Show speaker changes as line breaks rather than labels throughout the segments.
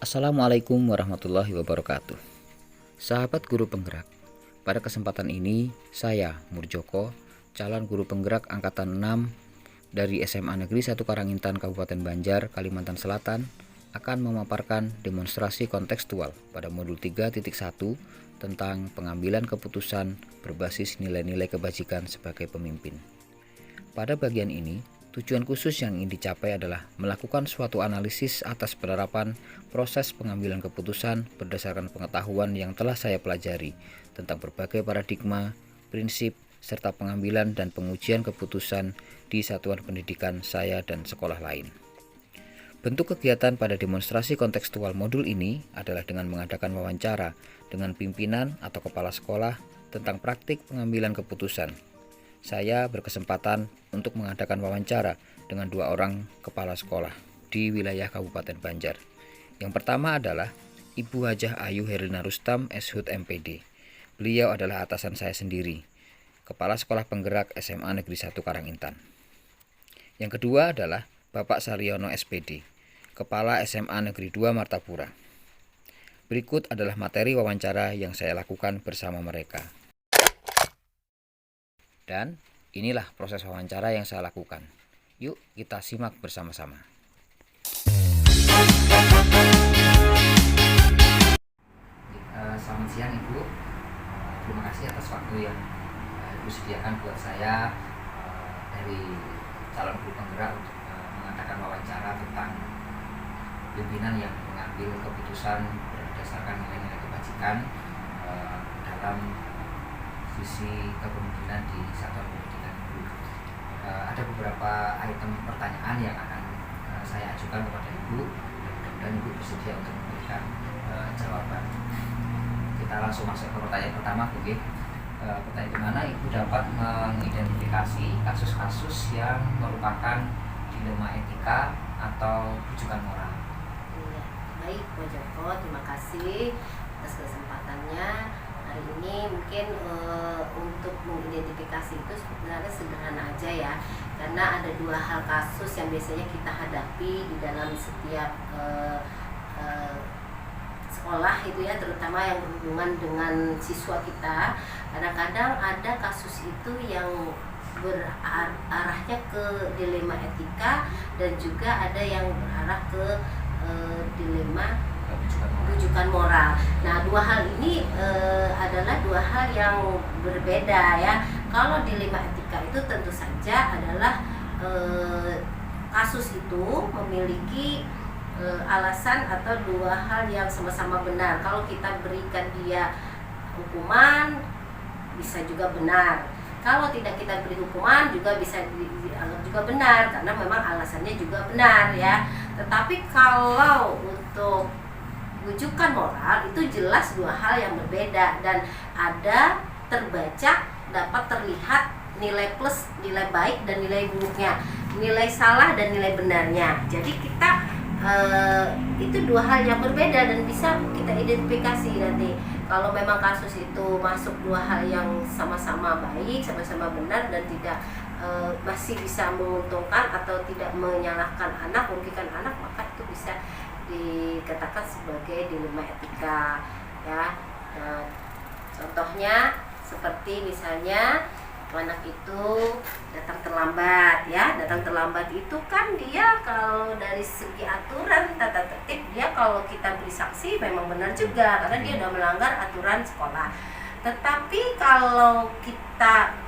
Assalamualaikum warahmatullahi wabarakatuh. Sahabat guru penggerak, pada kesempatan ini saya Murjoko, calon guru penggerak angkatan 6 dari SMA Negeri 1 Karangintan Kabupaten Banjar, Kalimantan Selatan, akan memaparkan demonstrasi kontekstual pada modul 3.1 tentang pengambilan keputusan berbasis nilai-nilai kebajikan sebagai pemimpin. Pada bagian ini, tujuan khusus yang ingin dicapai adalah melakukan suatu analisis atas penerapan proses pengambilan keputusan berdasarkan pengetahuan yang telah saya pelajari tentang berbagai paradigma, prinsip, serta pengambilan dan pengujian keputusan di satuan pendidikan saya dan sekolah lain. Bentuk kegiatan pada demonstrasi kontekstual modul ini adalah dengan mengadakan wawancara dengan pimpinan atau kepala sekolah tentang praktik pengambilan keputusan. Saya berkesempatan untuk mengadakan wawancara dengan 2 orang kepala sekolah di wilayah Kabupaten Banjar. Yang pertama adalah Ibu Hajah Ayu Herlina Rustam, SHUT MPD. Beliau adalah atasan saya sendiri, Kepala Sekolah Penggerak SMA Negeri 1 Karangintan. Yang kedua adalah Bapak Saryono SPD, Kepala SMA Negeri 2 Martapura. Berikut adalah materi wawancara yang saya lakukan bersama mereka. Dan inilah proses wawancara yang saya lakukan. Yuk kita simak bersama-sama. Selamat siang Ibu. Terima kasih atas waktu yang Ibu sediakan buat saya dari calon guru penggerak untuk mengadakan wawancara tentang pimpinan yang mengambil keputusan berdasarkan nilai-nilai kebajikan dalam visi kepemimpinan di satuan pendidikan guru. Ada beberapa item pertanyaan yang akan saya ajukan kepada Ibu dan mudah-mudahan Ibu bersedia untuk memberikan jawaban. Kita langsung masuk ke pertanyaan pertama, Bu. Pertanyaan mana Ibu dapat mengidentifikasi kasus-kasus yang merupakan dilema etika atau rujukan moral?
Ya, baik, Pak Joko, terima kasih atas kesempatannya. Hari ini mungkin untuk mengidentifikasi itu sebenarnya sederhana aja ya, karena ada 2 hal kasus yang biasanya kita hadapi di dalam setiap sekolah itu ya, terutama yang berhubungan dengan siswa kita. Kadang-kadang ada kasus itu yang berarahnya ke dilema etika dan juga ada yang berarah ke dilema rujukan moral. Nah, 2 hal ini adalah 2 hal yang berbeda ya. Kalau dilema etika itu tentu saja adalah kasus itu memiliki alasan atau 2 hal yang sama-sama benar. Kalau kita berikan dia hukuman bisa juga benar. Kalau tidak kita beri hukuman juga bisa dianggap juga benar karena memang alasannya juga benar ya. Tetapi kalau untuk rujukan moral itu jelas 2 hal yang berbeda dan ada terbaca, dapat terlihat nilai plus, nilai baik dan nilai buruknya, nilai salah dan nilai benarnya. Jadi kita itu 2 hal yang berbeda dan bisa kita identifikasi nanti. Kalau memang kasus itu masuk 2 hal yang sama-sama baik, sama-sama benar dan tidak masih bisa menguntungkan atau tidak menyalahkan anak, merugikan anak, maka itu bisa dikatakan sebagai dilema etika ya. Contohnya seperti misalnya anak itu datang terlambat ya. Datang terlambat itu kan dia kalau dari segi aturan tata tertib dia kalau kita beri sanksi memang benar juga karena dia sudah melanggar aturan sekolah. Tetapi kalau kita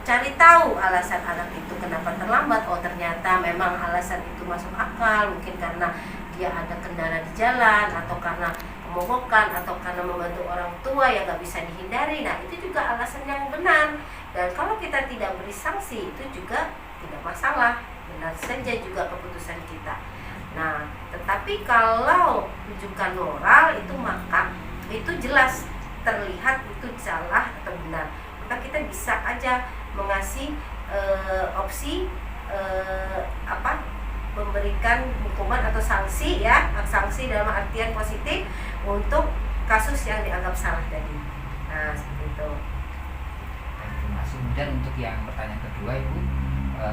cari tahu alasan anak itu kenapa terlambat, oh ternyata memang alasan itu masuk akal, mungkin karena dia ada kendala di jalan atau karena pemogokan atau karena membantu orang tua yang gak bisa dihindari. Nah, itu juga alasan yang benar. Dan kalau kita tidak beri sanksi itu juga tidak masalah, benar saja juga keputusan kita. Nah, tetapi kalau rujukan moral itu maka itu jelas terlihat itu salah atau benar. Maka kita bisa aja mengasih opsi memberikan hukuman atau sanksi ya, sanksi dalam artian positif untuk kasus yang dianggap salah tadi. Nah, seperti itu.
Terima kasih. Kemudian untuk yang pertanyaan kedua, Ibu,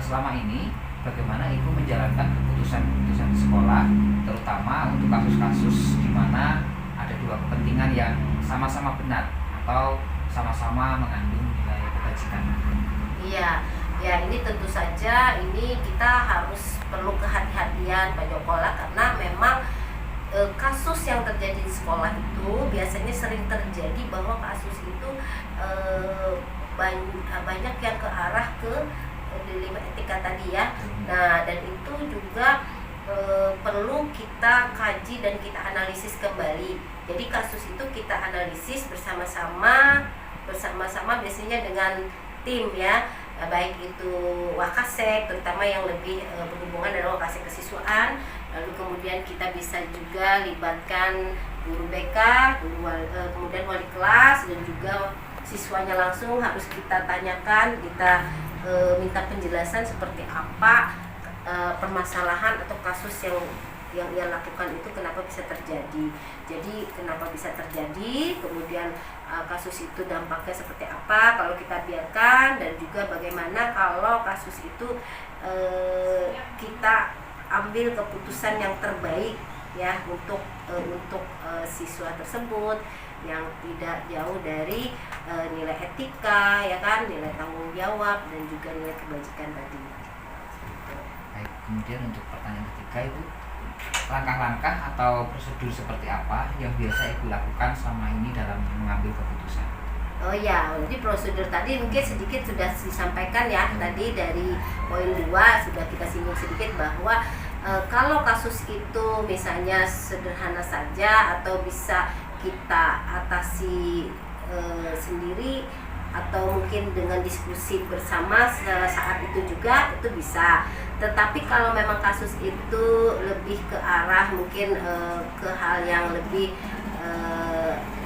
selama ini bagaimana Ibu menjalankan keputusan-keputusan di sekolah, terutama untuk kasus-kasus di mana ada dua kepentingan yang sama-sama benar atau sama-sama mengandung nilai kebajikan.
Iya, ya ini tentu saja ini kita harus perlu kehati-hatian Pak Jokola, karena memang kasus yang terjadi di sekolah itu biasanya sering terjadi bahwa kasus itu banyak yang ke arah ke dilema etika tadi ya. Nah, dan itu juga perlu kita kaji dan kita analisis kembali. Jadi kasus itu kita analisis bersama-sama biasanya dengan tim ya, baik itu Wakasek, terutama yang lebih berhubungan dengan Wakasek kesiswaan. Lalu kemudian kita bisa juga libatkan guru BK, kemudian wali kelas, dan juga siswanya langsung harus kita tanyakan, kita minta penjelasan seperti apa permasalahan atau kasus yang ia lakukan itu kenapa bisa terjadi. Jadi kenapa bisa terjadi, kemudian kasus itu dampaknya seperti apa kalau kita biarkan, dan juga bagaimana kalau kasus itu kita ambil keputusan yang terbaik ya untuk siswa tersebut yang tidak jauh dari nilai etika ya kan, nilai tanggung jawab, dan juga nilai kebajikan tadi.
Baik, kemudian untuk pertanyaan ketiga Ibu, langkah-langkah atau prosedur seperti apa yang biasa Ibu lakukan selama ini dalam mengambil keputusan?
Oh ya, jadi prosedur tadi mungkin sedikit sudah disampaikan ya, tadi dari poin 2 sudah kita singgung sedikit bahwa kalau kasus itu misalnya sederhana saja atau bisa kita atasi sendiri atau mungkin dengan diskusi bersama saat itu juga itu bisa. Tetapi kalau memang kasus itu lebih ke arah mungkin ke hal yang lebih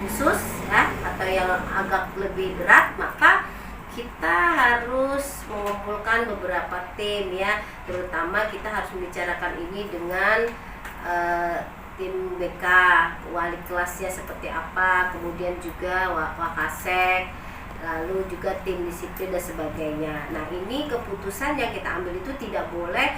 khusus ya, atau yang agak lebih berat, maka kita harus mengumpulkan beberapa tim ya, terutama kita harus membicarakan ini dengan tim BK, wali kelasnya seperti apa, kemudian juga Wakasek, lalu juga tim disiplin dan sebagainya. Nah, ini keputusan yang kita ambil itu tidak boleh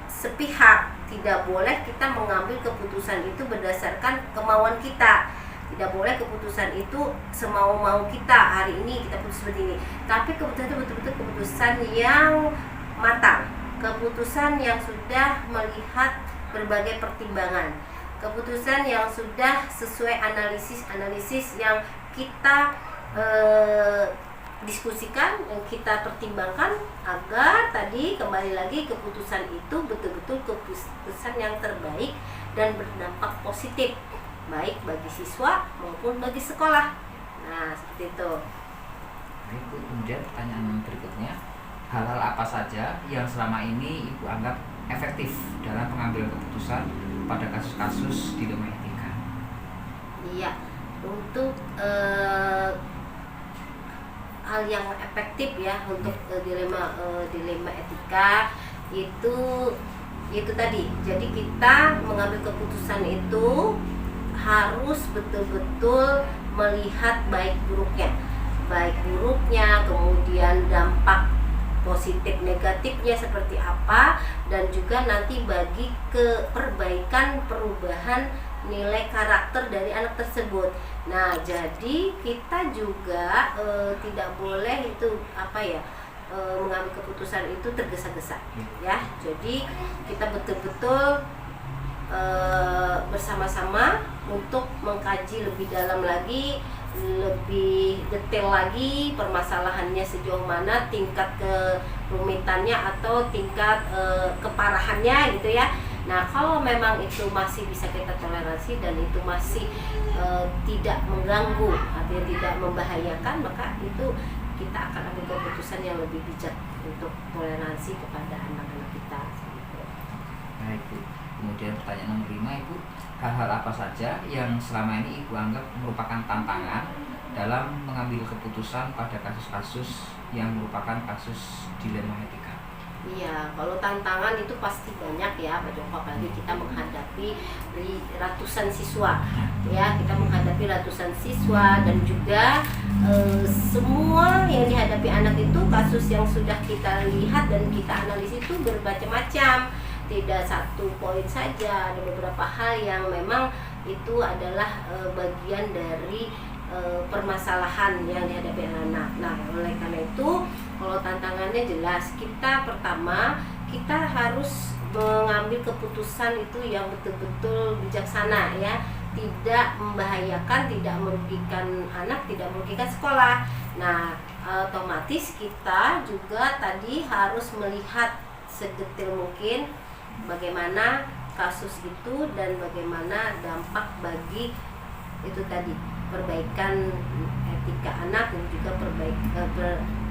sepihak, tidak boleh kita mengambil keputusan itu berdasarkan kemauan kita. Tidak boleh keputusan itu semau-mau kita, hari ini kita putus seperti ini. Tapi keputusan itu betul-betul keputusan yang matang, keputusan yang sudah melihat berbagai pertimbangan, keputusan yang sudah sesuai analisis yang kita diskusikan, yang kita pertimbangkan, agar tadi kembali lagi keputusan itu betul-betul keputusan yang terbaik dan berdampak positif baik bagi siswa maupun bagi sekolah. Nah, seperti itu.
Baik, Bu. Kemudian pertanyaan berikutnya, hal-hal apa saja yang selama ini Ibu anggap efektif dalam pengambilan keputusan pada kasus-kasus dilema etika?
Iya, untuk hal yang efektif ya untuk dilema etika itu tadi. Jadi kita mengambil keputusan itu harus betul-betul melihat baik buruknya, kemudian dampak positif negatifnya seperti apa, dan juga nanti bagi perubahan nilai karakter dari anak tersebut. Nah, jadi kita juga tidak boleh itu mengambil keputusan itu tergesa-gesa ya. Jadi kita betul-betul bersama-sama untuk mengkaji lebih dalam lagi, lebih detail lagi permasalahannya sejauh mana, tingkat kerumitannya atau tingkat keparahannya gitu ya. Nah, kalau memang itu masih bisa kita toleransi dan itu masih tidak mengganggu, artinya tidak membahayakan, maka itu kita akan ambil keputusan yang lebih bijak untuk toleransi kepada anak-anak kita. Gitu.
Baik, Bu. Kemudian pertanyaan nomor 5, Ibu, hal-hal apa saja yang selama ini Ibu anggap merupakan tantangan dalam mengambil keputusan pada kasus-kasus yang merupakan kasus dilema etika?
Iya, kalau tantangan itu pasti banyak ya Pak Joko, apalagi kita menghadapi ratusan siswa ya, kita menghadapi ratusan siswa dan juga semua yang dihadapi menghadapi anak itu kasus yang sudah kita lihat dan kita analisis itu bermacam-macam, tidak satu poin saja, ada beberapa hal yang memang itu adalah bagian dari permasalahan yang dihadapi anak. Nah, oleh karena itu kalau tantangannya jelas, kita pertama kita harus mengambil keputusan itu yang betul-betul bijaksana ya, tidak membahayakan, tidak merugikan anak, tidak merugikan sekolah. Nah, otomatis kita juga tadi harus melihat sedetil mungkin bagaimana kasus itu dan bagaimana dampak bagi itu tadi perbaikan etika anak dan juga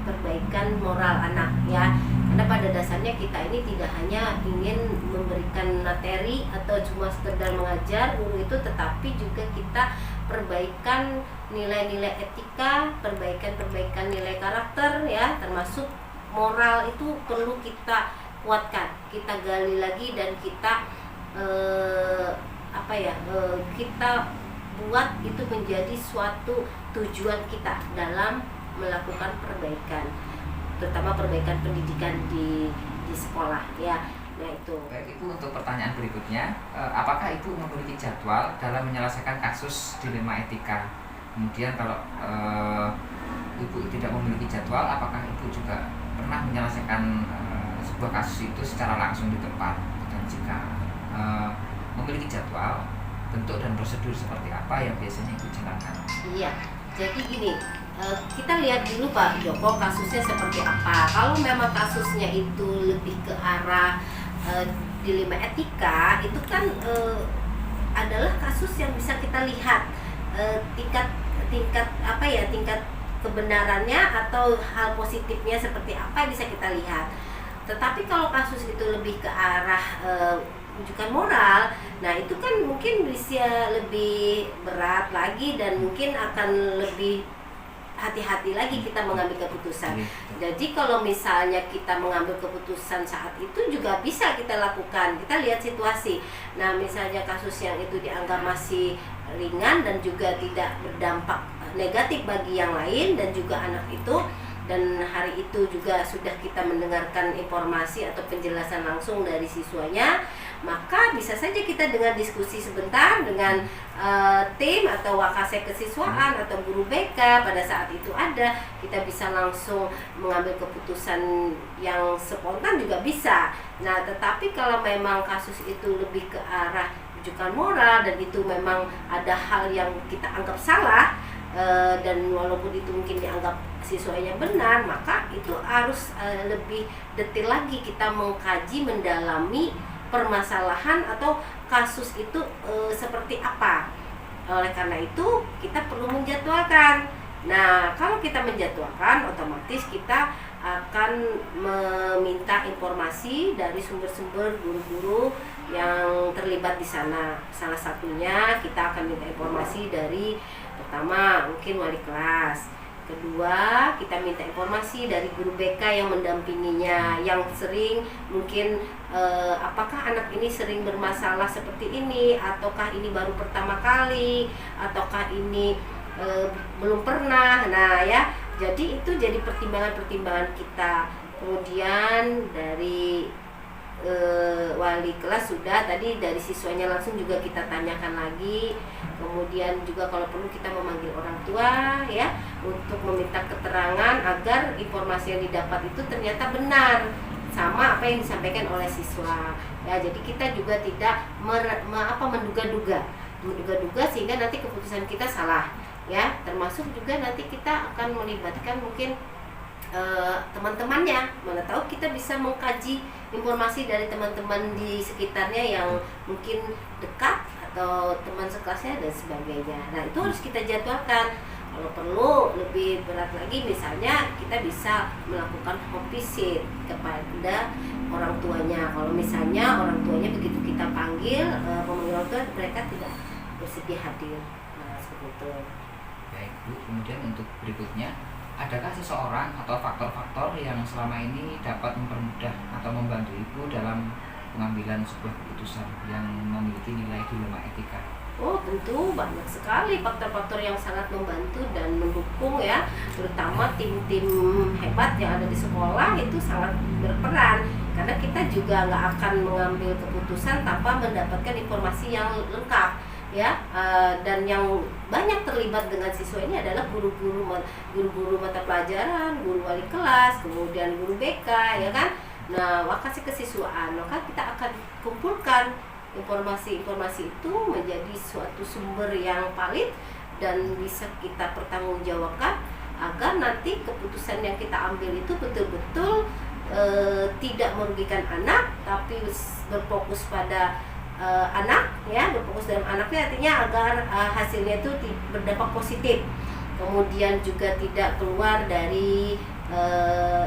perbaikan moral anak ya. Karena pada dasarnya kita ini tidak hanya ingin memberikan materi atau cuma sekedar mengajar guru itu, tetapi juga kita perbaikan nilai-nilai etika, perbaikan nilai karakter ya, termasuk moral itu perlu kita kuatkan, kita gali lagi dan kita kita buat itu menjadi suatu tujuan kita dalam melakukan perbaikan, terutama perbaikan pendidikan di sekolah ya. Nah itu.
Baik, itu untuk pertanyaan berikutnya, apakah ibu memiliki jadwal dalam menyelesaikan kasus dilema etika? Kemudian kalau ibu tidak memiliki jadwal, apakah ibu juga pernah menyelesaikan sebuah kasus itu secara langsung di tempat? Dan jika memiliki jadwal, bentuk dan prosedur seperti apa yang biasanya ibu jalankan?
Iya, jadi gini, kita lihat dulu Pak Joko kasusnya seperti apa. Kalau memang kasusnya itu lebih ke arah dilema etika, itu kan adalah kasus yang bisa kita lihat tingkat kebenarannya atau hal positifnya seperti apa bisa kita lihat. Tetapi kalau kasus itu lebih ke arah rujukan moral, nah itu kan mungkin bisa lebih berat lagi dan mungkin akan lebih hati-hati lagi kita mengambil keputusan. Jadi kalau misalnya kita mengambil keputusan saat itu juga bisa kita lakukan, kita lihat situasi. Nah misalnya kasus yang itu dianggap masih ringan dan juga tidak berdampak negatif bagi yang lain dan juga anak itu, dan hari itu juga sudah kita mendengarkan informasi atau penjelasan langsung dari siswanya, maka bisa saja kita dengan diskusi sebentar dengan tim atau wakasek kesiswaan atau guru BK pada saat itu ada, kita bisa langsung mengambil keputusan yang spontan juga bisa. Nah tetapi kalau memang kasus itu lebih ke arah rujukan moral dan itu memang ada hal yang kita anggap salah, dan walaupun itu mungkin dianggap siswanya benar, maka itu harus lebih detail lagi kita mengkaji, mendalami permasalahan atau kasus itu seperti apa. Oleh karena itu kita perlu menjadwalkan. Nah kalau kita menjadwalkan, otomatis kita akan meminta informasi dari sumber-sumber guru-guru yang terlibat di sana. Salah satunya kita akan minta informasi dari, pertama mungkin wali kelas, kedua kita minta informasi dari guru BK yang mendampinginya, yang sering mungkin apakah anak ini sering bermasalah seperti ini, ataukah ini baru pertama kali, ataukah ini belum pernah. Nah ya, jadi itu jadi pertimbangan-pertimbangan kita. Kemudian dari wali kelas sudah, tadi dari siswanya langsung juga kita tanyakan lagi. Kemudian juga kalau perlu kita memanggil orang tua ya untuk meminta keterangan agar informasi yang didapat itu ternyata benar sama apa yang disampaikan oleh siswa ya. Jadi kita juga tidak menduga-duga sehingga nanti keputusan kita salah ya. Termasuk juga nanti kita akan melibatkan mungkin teman-temannya, mana tahu kita bisa mengkaji informasi dari teman-teman di sekitarnya yang mungkin dekat atau teman sekelasnya dan sebagainya. Nah itu harus kita jadwalkan. Kalau perlu lebih berat lagi, misalnya kita bisa melakukan home visit kepada orang tuanya. Kalau misalnya orang tuanya begitu kita panggil pemanggil orang tua, mereka tidak bersedia hadir. Nah seperti itu.
Baik Bu, kemudian untuk berikutnya, adakah seseorang atau faktor-faktor yang selama ini dapat mempermudah atau membantu ibu dalam pengambilan sebuah keputusan yang memiliki nilai dilema etika?
Oh tentu banyak sekali faktor-faktor yang sangat membantu dan mendukung ya, terutama tim-tim hebat yang ada di sekolah itu sangat berperan, karena kita juga nggak akan mengambil keputusan tanpa mendapatkan informasi yang lengkap ya. Dan yang banyak terlibat dengan siswa ini adalah guru-guru mata pelajaran, guru wali kelas, kemudian guru BK ya kan. Nah, wakasi kesiswaan, maka kita akan kumpulkan informasi-informasi itu menjadi suatu sumber yang valid dan bisa kita pertanggungjawabkan agar nanti keputusan yang kita ambil itu betul-betul tidak merugikan anak, tapi berfokus pada anak ya, berfokus dalam anaknya, artinya agar hasilnya itu berdampak positif, kemudian juga tidak keluar dari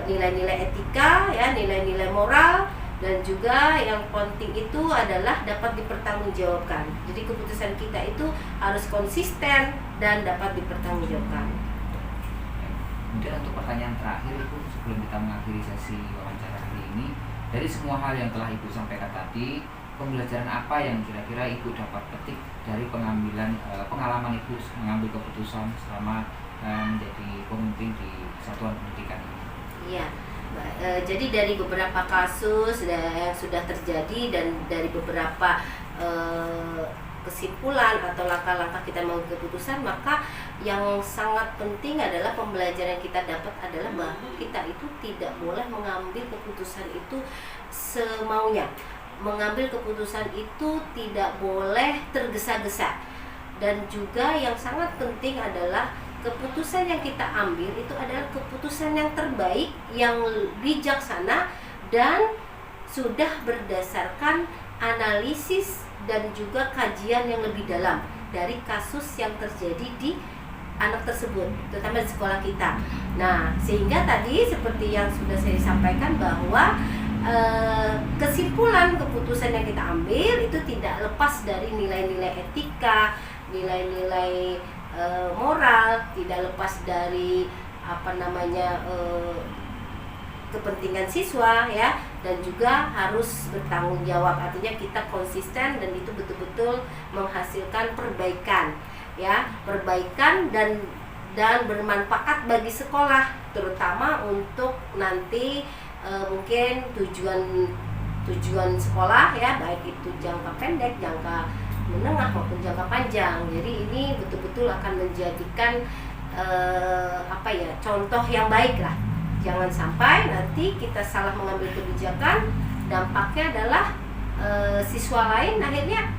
nilai-nilai etika ya, nilai-nilai moral, dan juga yang penting itu adalah dapat dipertanggungjawabkan. Jadi keputusan kita itu harus konsisten dan dapat dipertanggungjawabkan.
Kemudian untuk pertanyaan terakhir Ibu, sebelum kita mengakhiri sesi wawancara hari ini, dari semua hal yang telah Ibu sampaikan tadi, pembelajaran apa yang kira-kira Ibu dapat petik dari pengalaman Ibu mengambil keputusan selama menjadi pemimpin di satuan pendidikan ini?
Iya. Jadi dari beberapa kasus yang sudah terjadi dan dari beberapa kesimpulan atau langkah-langkah kita mengambil keputusan, maka yang sangat penting adalah pembelajaran yang kita dapat adalah bahwa kita itu tidak boleh mengambil keputusan itu semaunya. Mengambil keputusan itu tidak boleh tergesa-gesa. Dan juga yang sangat penting adalah keputusan yang kita ambil itu adalah keputusan yang terbaik, yang bijaksana, dan sudah berdasarkan analisis dan juga kajian yang lebih dalam dari kasus yang terjadi di anak tersebut, terutama di sekolah kita. Nah, sehingga tadi seperti yang sudah saya sampaikan bahwa kesimpulan keputusan yang kita ambil itu tidak lepas dari nilai-nilai etika, nilai-nilai moral, tidak lepas dari kepentingan siswa ya, dan juga harus bertanggung jawab, artinya kita konsisten dan itu betul-betul menghasilkan perbaikan ya, perbaikan dan bermanfaat bagi sekolah, terutama untuk nanti mungkin tujuan sekolah ya, baik itu jangka pendek, jangka menengah maupun jangka panjang. Jadi ini betul-betul akan menjadikan contoh yang baik lah. Jangan sampai nanti kita salah mengambil kebijakan, dampaknya adalah siswa lain akhirnya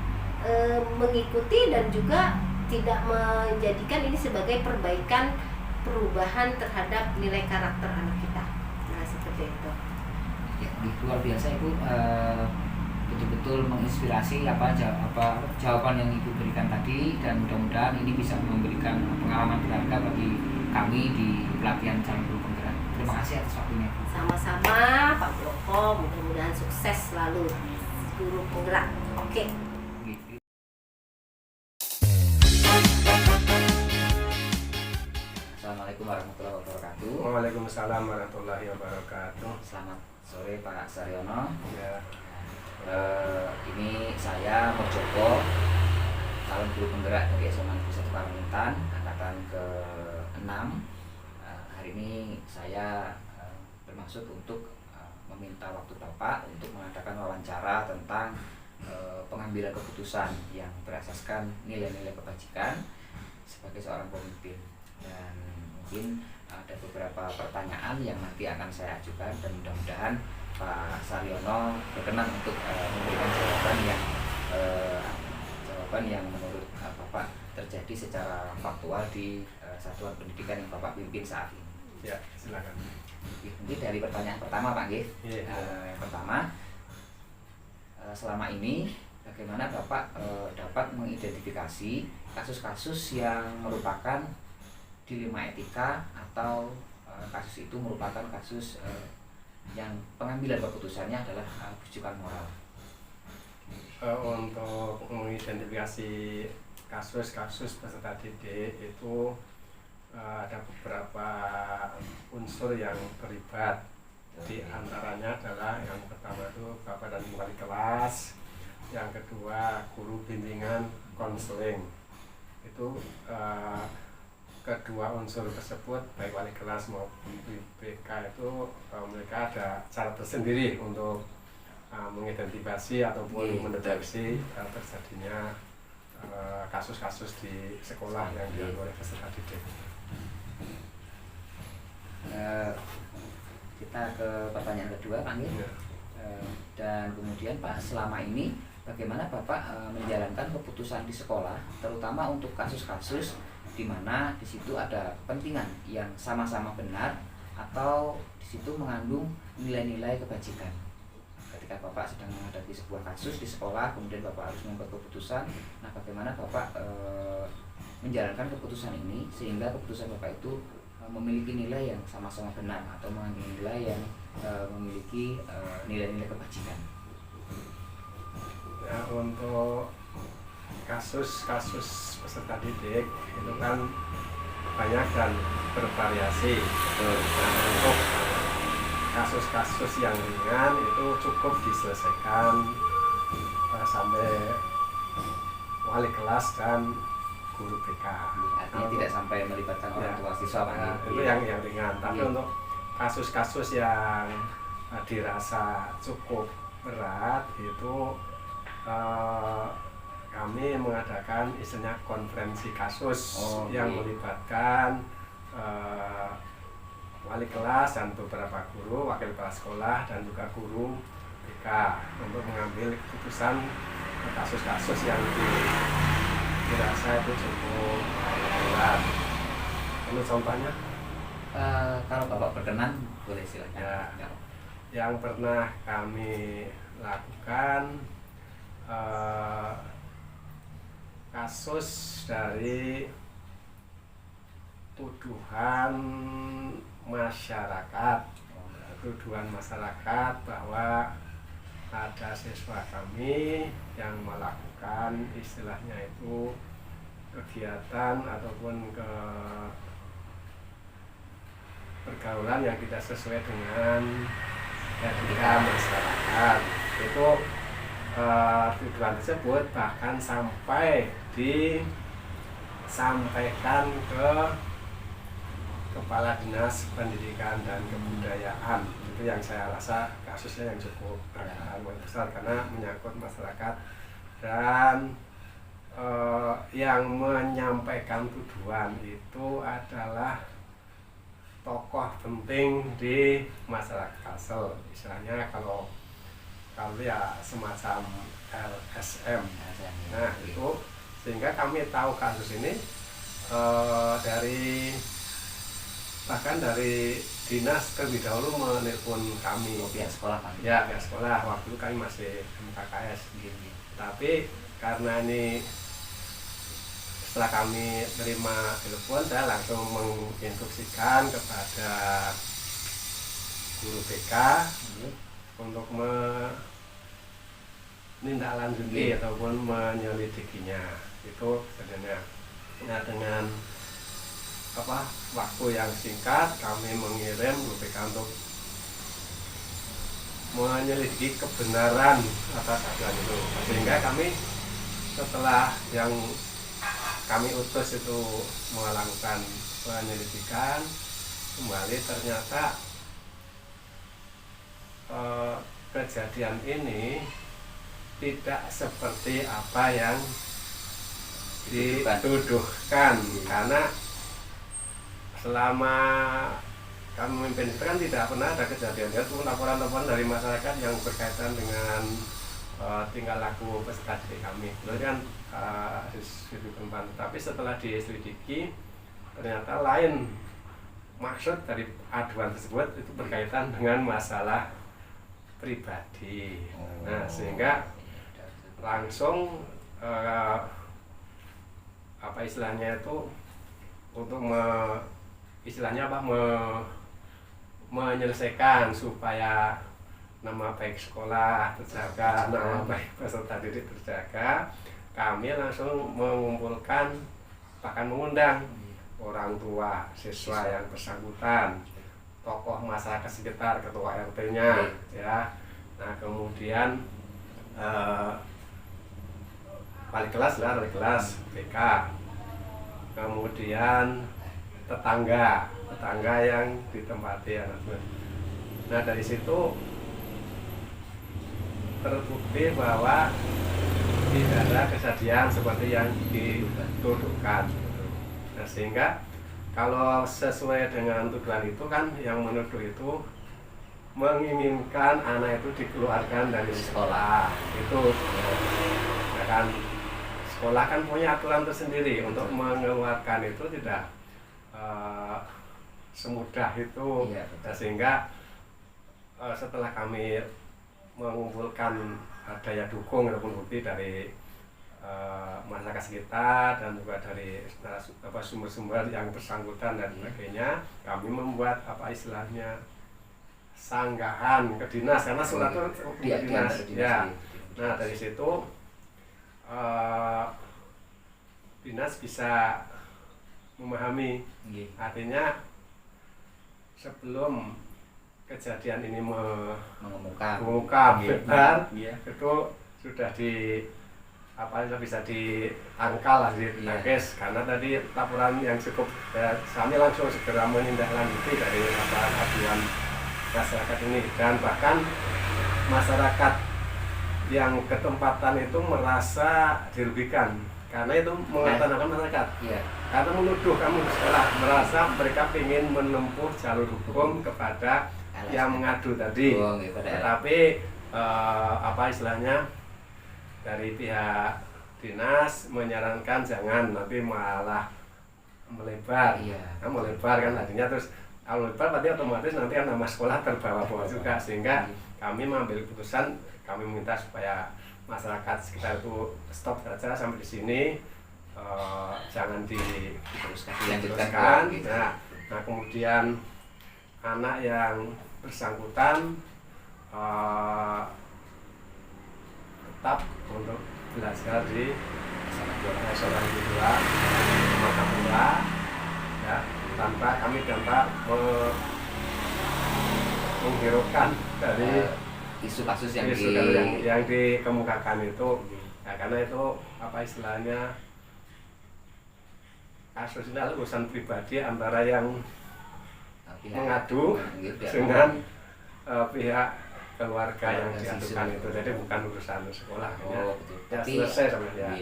mengikuti dan juga tidak menjadikan ini sebagai perbaikan, perubahan terhadap nilai karakter anak kita. Nah, seperti itu.
Ya, luar biasa Ibu, betul-betul menginspirasi jawaban yang Ibu berikan tadi, dan mudah-mudahan ini bisa memberikan pengalaman berharga bagi kami di pelatihan calon guru penggerak. Terima kasih atas waktunya.
Sama-sama Pak Joko, mudah-mudahan sukses selalu guru penggerak. Oke.
Assalamualaikum warahmatullahi wabarakatuh.
Waalaikumsalam warahmatullahi wabarakatuh.
Selamat sore Pak Saryono.
Ya.
Ini saya Mojoko, calon guru penggerak dari SMA Negeri 1 Kalimantan, angkatan ke-6. Hari ini saya bermaksud untuk meminta waktu Bapak untuk mengadakan wawancara tentang pengambilan keputusan yang berasaskan nilai-nilai kebajikan sebagai seorang pemimpin. Dan mungkin ada beberapa pertanyaan yang nanti akan saya ajukan, dan mudah-mudahan Pak Saryono berkenan untuk memberikan jawaban yang menurut Bapak terjadi secara faktual di satuan pendidikan yang Bapak pimpin saat ini.
Ya, silakan.
Mungkin dari pertanyaan pertama Pak Nggih. Yang pertama, selama ini bagaimana Bapak dapat mengidentifikasi kasus-kasus yang merupakan dilema etika atau kasus itu merupakan kasus yang pengambilan keputusannya adalah rujukan moral?
Untuk mengidentifikasi kasus-kasus peserta didik itu ada beberapa unsur yang terlibat. Di antaranya adalah yang pertama itu bapak dan wali kelas, yang kedua guru bimbingan konseling. Itu kedua unsur tersebut baik wali kelas maupun BK itu mereka ada cara tersendiri untuk mengidentifikasi ataupun mendeteksi terjadinya kasus-kasus di sekolah yang dialami oleh peserta didik.
Kita ke pertanyaan kedua, Pak Ngir. Dan kemudian Pak, selama ini bagaimana Bapak menjalankan keputusan di sekolah, terutama untuk kasus-kasus di mana di situ ada kepentingan yang sama-sama benar atau di situ mengandung nilai-nilai kebajikan? Ketika Bapak sedang menghadapi sebuah kasus di sekolah, kemudian Bapak harus membuat keputusan. Nah, bagaimana Bapak menjalankan keputusan ini sehingga keputusan Bapak itu memiliki nilai yang sama-sama benar atau mengandung nilai yang memiliki nilai-nilai kebajikan?
Ya, untuk kasus-kasus peserta didik itu kan banyak dan bervariasi. Nah, untuk kasus-kasus yang ringan itu cukup diselesaikan sampai wali kelas dan guru BK.
Artinya tidak sampai melibatkan orang tua siswa, Pak.
Ya, itu yang ringan. Tapi untuk kasus-kasus yang dirasa cukup berat itu kami mengadakan istilahnya konferensi kasus yang melibatkan wali kelas dan beberapa guru, wakil kepala sekolah dan juga guru BK untuk mengambil keputusan kasus-kasus yang dirasa itu cukup berat. Ini contohnya?
Kalau Bapak berkenan, boleh silakan.
Ya, yang pernah kami lakukan kasus dari tuduhan masyarakat bahwa ada siswa kami yang melakukan istilahnya itu kegiatan ataupun pergaulan yang tidak sesuai dengan etika masyarakat. Itu tuduhan tersebut bahkan sampai disampaikan ke Kepala Dinas Pendidikan dan Kebudayaan. Itu yang saya rasa kasusnya yang cukup besar karena menyangkut masyarakat dan yang menyampaikan tuduhan itu adalah tokoh penting di masyarakat Kalsel. Misalnya kalau ya semacam LSM. Nah, itu sehingga kami tahu kasus ini bahkan dari dinas terlebih dahulu menelpon kami.
Pihak sekolah, Pak?
Ya, pihak sekolah. Waktu itu kami masih MKKS. Tapi karena ini setelah kami terima telepon, saya langsung menginstruksikan kepada guru BK untuk menindaklanjuti ataupun menyelidikinya. Itu sebenarnya. Nah, dengan waktu yang singkat kami mengirim guru BK untuk menyelidiki kebenaran atas aduan itu, sehingga kami setelah yang kami utus itu melakukan penyelidikan kembali, ternyata kejadian ini tidak seperti apa yang dituduhkan, karena selama kami memimpin itu kan tidak pernah ada kejadian itu laporan-laporan dari masyarakat yang berkaitan dengan tingkah laku peserta didik kami. Itu kan tapi setelah diselidiki ternyata lain maksud dari aduan tersebut, itu berkaitan dengan masalah pribadi. Nah, sehingga langsung istilahnya itu untuk menyelesaikan supaya nama baik sekolah terjaga, nama baik peserta didik terjaga, kami langsung mengumpulkan, bahkan mengundang orang tua siswa yang bersangkutan, tokoh masyarakat sekitar, ketua RT-nya, ya. Nah, kemudian wali kelas BK, kemudian tetangga yang ditempati anak. Nah dari situ terbukti bahwa tidak ada kejadian seperti yang dituduhkan. Nah sehingga kalau sesuai dengan tuduhan itu kan yang menuduh itu menginginkan anak itu dikeluarkan dari sekolah itu. Nah kan sekolah kan punya aturan tersendiri untuk mengeluarkan itu tidak semudah itu. Nah, sehingga setelah kami mengumpulkan daya dukung ataupun bukti dari masyarakat sekitar dan juga dari sumber-sumber yang bersangkutan dan sebagainya, kami membuat istilahnya sanggahan ke dinas karena surat itu ke dinas. Ya. Nah dari situ dinas bisa memahami, artinya sebelum kejadian ini mengumumkan benar, itu sudah bisa ditangkal lah, ditangkis karena tadi laporan yang cukup kami langsung segera menindaklanjuti dari laporan aduan masyarakat ini, dan bahkan masyarakat yang ketempatan itu merasa dirugikan karena itu mengatasnamakan masyarakat, karena menuduh kami sekolah, merasa mereka ingin menempuh jalur hukum kepada yang mengadu tadi, tetapi istilahnya dari pihak dinas menyarankan jangan, nanti malah melebar, melebar kan artinya, terus kalau melebar berarti otomatis nanti kan nama sekolah terbawa-bawa juga, sehingga kami mengambil keputusan, kami meminta supaya masyarakat sekitar itu stop saja sampai di sini, jangan dilanjutkan. Nah kemudian anak yang bersangkutan tetap untuk belajar di seorang kedua Makapura, ya, tanpa menghiraukan dari
isu kasus yang
dikemukakan itu, ya, karena itu istilahnya kasus ini adalah urusan pribadi antara yang mengadu dengan pihak keluarga yang diadukan itu, jadi bukan urusan sekolah.
Tapi
selesai sebenarnya.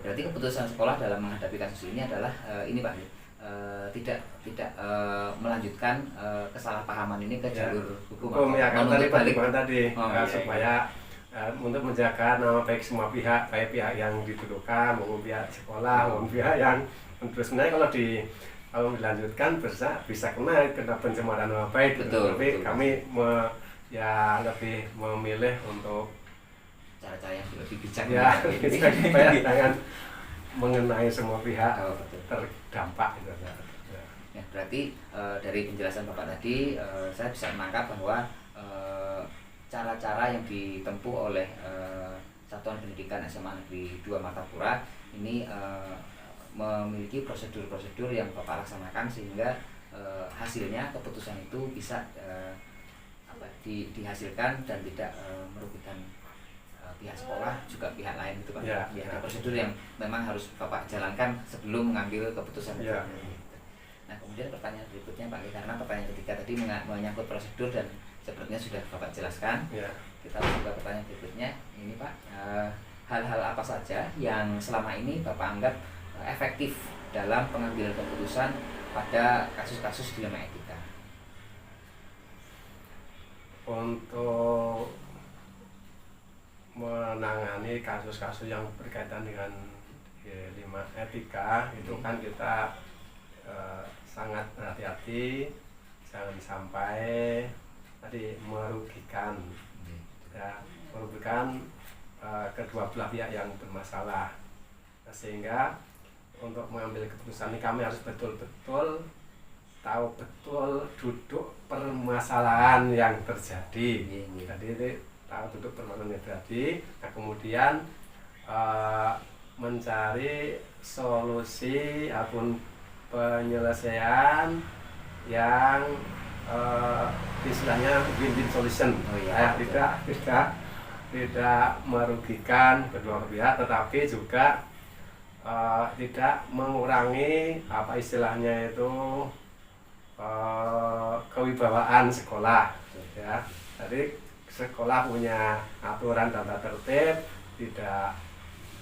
Berarti keputusan sekolah dalam menghadapi kasus ini adalah ini Pak, tidak melanjutkan kesalahpahaman ini ke jalur hukum
ya, kan tadi supaya untuk menjaga nama baik semua pihak, baik pihak yang dituduhkan maupun pihak sekolah maupun pihak yang sebenarnya kalau dilanjutkan bisa kena pencemaran nama baik. Tapi kami lebih memilih untuk
cara-cara yang lebih bijak,
supaya jangan mengenai semua pihak terdampak gitu.
Ya, berarti dari penjelasan Bapak tadi saya bisa menangkap bahwa cara-cara yang ditempuh oleh Satuan Pendidikan SMA Negeri 2 Martapura ini memiliki prosedur-prosedur yang Bapak laksanakan sehingga hasilnya keputusan itu bisa dihasilkan dan tidak merugikan pihak sekolah juga pihak lain itu Pak. Ada prosedur yang memang harus Bapak jalankan sebelum mengambil keputusan itu. Nah kemudian pertanyaan berikutnya Pak, karena pertanyaan ketiga tadi menyangkut prosedur dan sepertinya sudah Bapak jelaskan. Kita masuk ke pertanyaan berikutnya ini Pak, hal-hal apa saja yang selama ini Bapak anggap efektif dalam pengambilan keputusan pada kasus-kasus dilema etika?
Untuk menangani kasus-kasus yang berkaitan dengan dilema etika itu kan kita sangat hati-hati, jangan sampai tadi merugikan kedua belah pihak yang bermasalah. Nah, sehingga untuk mengambil keputusan ini kami harus betul-betul tahu betul duduk permasalahan yang terjadi. Jadi tahu duduk permasalahan yang terjadi. Nah kemudian mencari solusi ataupun penyelesaian yang istilahnya win-win solution. Tidak tidak merugikan kedua pihak, tetapi juga tidak mengurangi apa istilahnya itu kewibawaan sekolah, ya. Jadi sekolah punya aturan tata tertib, tidak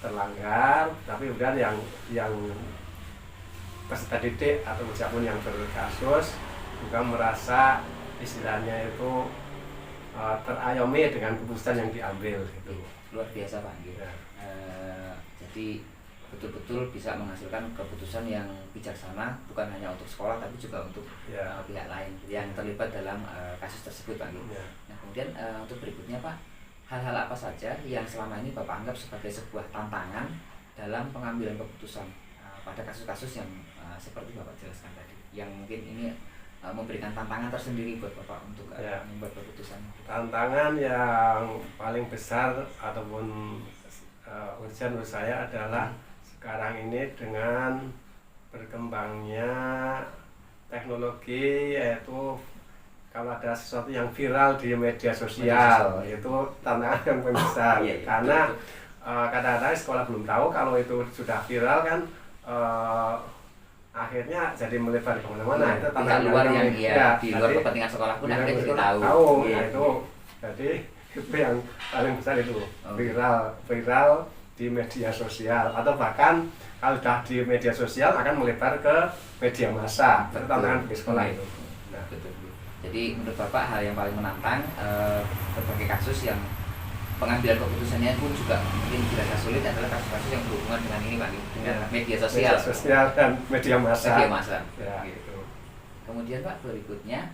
terlanggar, tapi kemudian yang peserta didik atau siapapun yang berkasus juga merasa istilahnya itu terayomi dengan keputusan yang diambil gitu.
Luar biasa Pak. Gitu.
Ya.
Jadi betul-betul bisa menghasilkan keputusan yang bijaksana, bukan hanya untuk sekolah tapi juga untuk pihak lain yang terlibat dalam kasus tersebut Pak. Gitu.
Ya.
Nah kemudian untuk berikutnya Pak, hal-hal apa saja yang selama ini Bapak anggap sebagai sebuah tantangan dalam pengambilan keputusan pada kasus-kasus yang seperti Bapak jelaskan tadi, yang mungkin ini memberikan tantangan tersendiri buat Bapak untuk membuat keputusan?
Tantangan yang paling besar ataupun urgent menurut saya adalah sekarang ini dengan berkembangnya teknologi, yaitu kalau ada sesuatu yang viral di media sosial itu tantangan yang paling besar. Karena kadang-kadang sekolah belum tahu kalau itu sudah viral kan, akhirnya jadi melebar kemana-mana. Itu tantangan
luar yang di luar kepentingan sekolah pun akhirnya jadi tahu.
Nah itu jadi itu yang paling besar itu viral di media sosial, atau bahkan kalau sudah di media sosial akan melebar ke media massa. Itu tantangan bagi sekolah itu. Nah,
betul. Jadi menurut Bapak hal yang paling menantang berbagai kasus yang pengambilan keputusannya pun juga mungkin dirasa sulit adalah kasus-kasus yang berhubungan dengan ini Pak, dengan media sosial.
Media sosial dan media massa.
Media massa.
Ya,
gitu. Kemudian Pak, berikutnya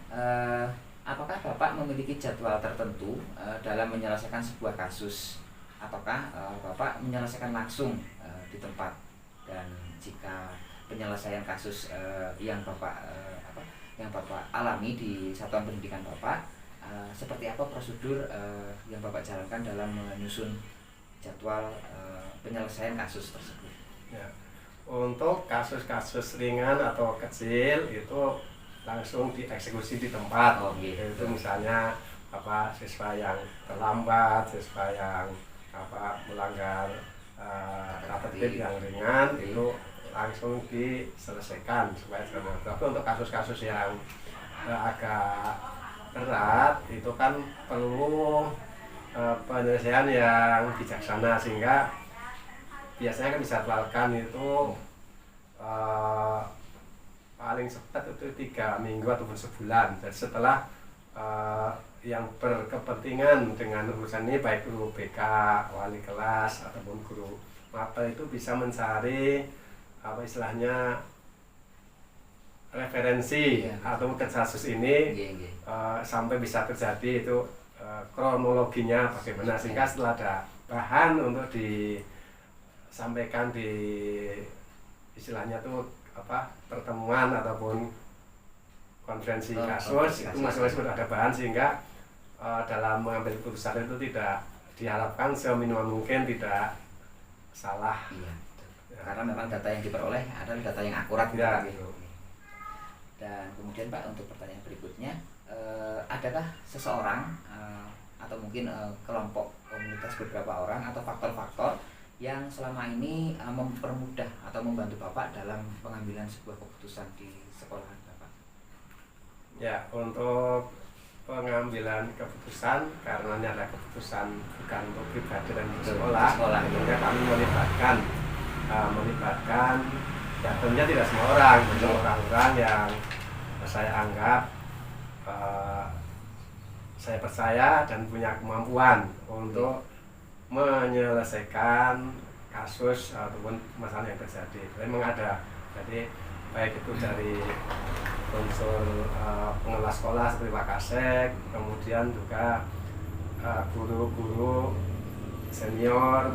apakah Bapak memiliki jadwal tertentu dalam menyelesaikan sebuah kasus, ataukah Bapak menyelesaikan langsung di tempat? Dan jika penyelesaian kasus yang Bapak alami di satuan pendidikan Bapak, seperti apa prosedur yang Bapak jalankan dalam menyusun jadwal penyelesaian kasus tersebut?
Ya. Untuk kasus-kasus ringan atau kecil itu langsung dieksekusi di tempat. Itu misalnya siswa yang terlambat, siswa yang melanggar tata tertib yang ringan, itu langsung diselesaikan supaya selamat. Tapi untuk kasus-kasus yang agak berat itu kan perlu penyelesaian yang bijaksana, sehingga biasanya kan dijadwalkan itu paling cepat itu 3 minggu ataupun sebulan. Jadi setelah yang berkepentingan dengan urusan ini, baik guru BK, wali kelas ataupun guru mapel, itu bisa mencari istilahnya referensi atau kasus ini sampai bisa terjadi itu kronologinya bagaimana, sehingga setelah ada bahan untuk disampaikan di istilahnya tuh pertemuan ataupun konferensi kasus, itu masing-masing sudah ada bahan, sehingga dalam mengambil keputusan itu tidak diharapkan seminimal mungkin tidak salah.
Karena memang data yang diperoleh adalah data yang akurat gitu. Dan kemudian Pak, untuk pertanyaan berikutnya, adakah seseorang atau mungkin kelompok komunitas beberapa orang atau faktor-faktor yang selama ini mempermudah atau membantu Bapak dalam pengambilan sebuah keputusan di sekolah Bapak?
Ya, untuk pengambilan keputusan, karena ini adalah keputusan bukan untuk pribadi dan sekolah, tentunya kami melibatkan ya tentunya tidak semua orang, orang-orang yang saya anggap saya percaya dan punya kemampuan untuk menyelesaikan kasus ataupun masalah yang terjadi. Memang ada, jadi baik itu dari unsur pengelola sekolah seperti Pak Kasek, kemudian juga guru-guru senior.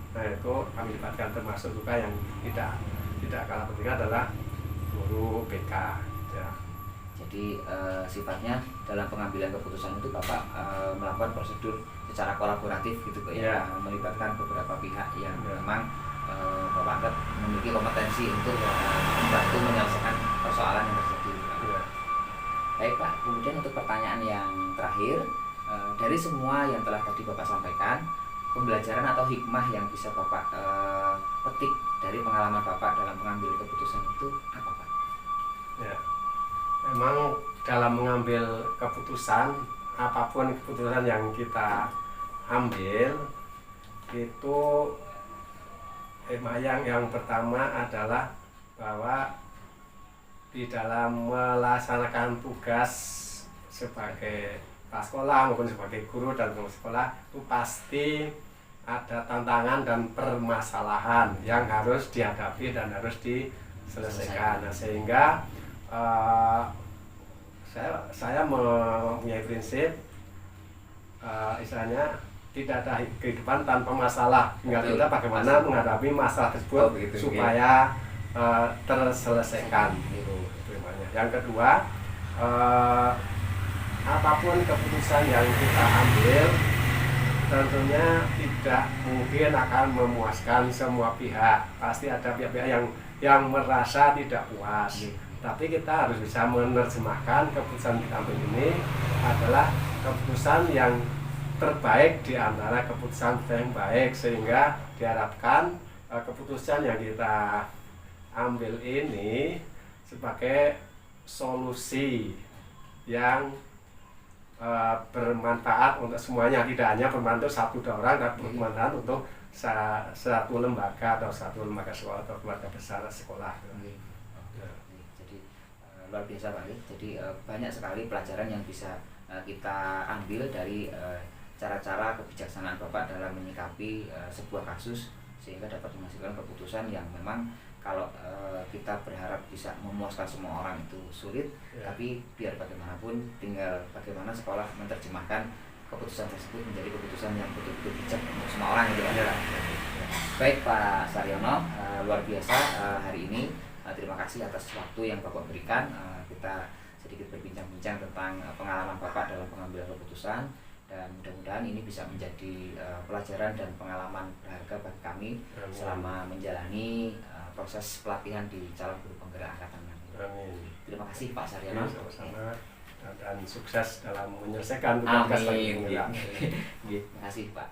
Nah itu kami libatkan, termasuk juga yang tidak kalah penting adalah guru BK. Ya.
Jadi sifatnya dalam pengambilan keputusan itu Bapak melakukan prosedur secara kolaboratif gitu Pak, ya, melibatkan beberapa pihak yang memang Bapak anggap memiliki kompetensi untuk membantu menyelesaikan persoalan yang terjadi. Baik Pak, kemudian untuk pertanyaan yang terakhir,
Dari semua yang telah tadi Bapak sampaikan, pembelajaran atau hikmah yang bisa Bapak petik dari pengalaman Bapak dalam mengambil keputusan itu apa, Pak?
Ya, memang dalam mengambil keputusan, apapun keputusan yang kita ambil itu yang pertama adalah bahwa di dalam melaksanakan tugas sebagai kepala sekolah maupun sebagai guru dan pengurus sekolah itu pasti ada tantangan dan permasalahan yang harus dihadapi dan harus diselesaikan. Nah, sehingga saya mempunyai prinsip istilahnya tidak ada kehidupan tanpa masalah. Tinggal kita bagaimana menghadapi masalah tersebut supaya terselesaikan. Yang kedua, apapun keputusan yang kita ambil tentunya tidak mungkin akan memuaskan semua pihak. Pasti ada pihak-pihak yang merasa tidak puas. Tapi kita harus bisa menerjemahkan keputusan kita ambil ini adalah keputusan yang terbaik di antara keputusan yang baik, sehingga diharapkan keputusan yang kita ambil ini sebagai solusi yang bermanfaat untuk semuanya, tidak hanya bermanfaat satu orang, tapi bermanfaat untuk satu lembaga atau satu lembaga sekolah atau keluarga besar sekolah.
Jadi luar biasa Pak. Jadi banyak sekali pelajaran yang bisa kita ambil dari cara-cara kebijaksanaan Bapak dalam menyikapi sebuah kasus, sehingga dapat menghasilkan keputusan yang memang kalau kita berharap bisa memuaskan semua orang itu sulit, tapi biar bagaimanapun tinggal bagaimana sekolah menerjemahkan keputusan tersebut menjadi keputusan yang betul-betul bijak untuk semua orang gitu kan. Baik Pak Saryono, luar biasa hari ini. Terima kasih atas waktu yang Bapak berikan. Kita sedikit berbincang-bincang tentang pengalaman Bapak dalam pengambilan keputusan, dan mudah-mudahan ini bisa menjadi pelajaran dan pengalaman berharga bagi kami selama menjalani proses pelatihan di calon guru penggerak angkatan 6.
Amin.
Terima kasih Pak Saryono.
Sama-sama, dan sukses dalam menyelesaikan tugas bagi penggerak.
Terima kasih Pak.